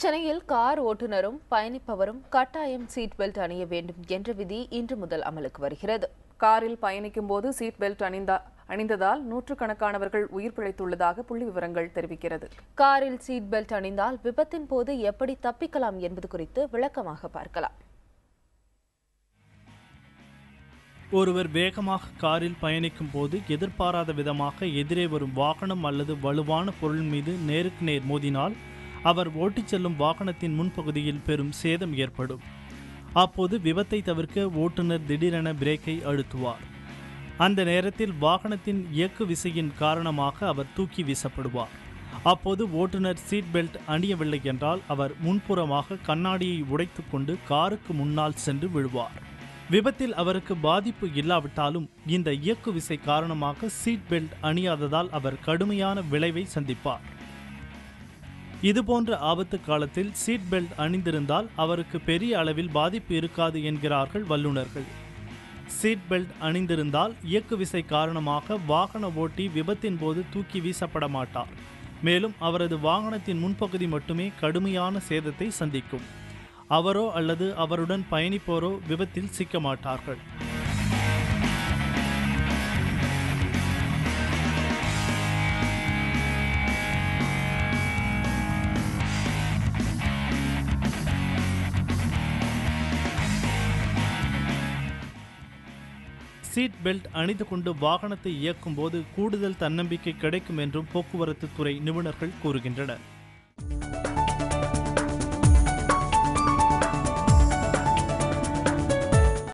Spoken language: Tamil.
சென்னையில் கார் ஓட்டுநரும் பயணிப்பவரும் கட்டாயம் சீட் பெல்ட் அணிய வேண்டும் என்ற விதி இன்று முதல் அமலுக்கு வருகிறது. காரில் பயணிக்கும் போது சீட் பெல்ட் அணிந்ததால் நூற்றுக்கணக்கானவர்கள் உயிர் பிழைத்துள்ளதாக புள்ளி விவரங்கள் தெரிவிக்கிறது. காரில் சீட் பெல்ட் அணிந்தால் விபத்தின் போது எப்படி தப்பிக்கலாம் என்பது குறித்து விளக்கமாக பார்க்கலாம். ஒருவர் வேகமாக காரில் பயணிக்கும் போது எதிர்பாராத விதமாக எதிரே வரும் வாகனம் அல்லது வலுவான பொருள் மீது நேருக்கு நேர் மோதினால் அவர் ஓட்டிச் செல்லும் வாகனத்தின் முன்பகுதியில் பெரும் சேதம் ஏற்படும். அப்போது விபத்தை தவிர்க்க ஓட்டுநர் திடீரென பிரேக்கை அழுத்துவார். அந்த நேரத்தில் வாகனத்தின் இயக்கு விசையின் காரணமாக அவர் தூக்கி வீசப்படுவார். அப்போது ஓட்டுநர் சீட் பெல்ட் அணியவில்லை என்றால் அவர் முன்புறமாக கண்ணாடியை உடைத்துக்கொண்டு காருக்கு முன்னால் சென்று விழுவார். விபத்தில் அவருக்கு பாதிப்பு இல்லாவிட்டாலும் இந்த இயக்கு விசை காரணமாக சீட் பெல்ட் அணியாததால் அவர் கடுமையான விளைவை சந்திப்பார். இதுபோன்ற ஆபத்து காலத்தில் சீட் பெல்ட் அணிந்திருந்தால் அவருக்கு பெரிய அளவில் பாதிப்பு இருக்காது என்கிறார்கள் வல்லுநர்கள். சீட் பெல்ட் அணிந்திருந்தால் இயக்கு விசை காரணமாக வாகன ஓட்டி விபத்தின் போது தூக்கி வீசப்பட மாட்டார். மேலும் அவரது வாகனத்தின் முன்பகுதி மட்டுமே கடுமையான சேதத்தை சந்திக்கும். அவரோ அல்லது அவருடன் பயணிப்போரோ விபத்தில் சிக்க மாட்டார்கள். சீட் பெல்ட் அணிந்து கொண்டு வாகனத்தை இயக்கும் போது கூடுதல் தன்னம்பிக்கை கிடைக்கும் என்றும் போக்குவரத்து துறை நிபுணர்கள் கூறுகின்றனர்.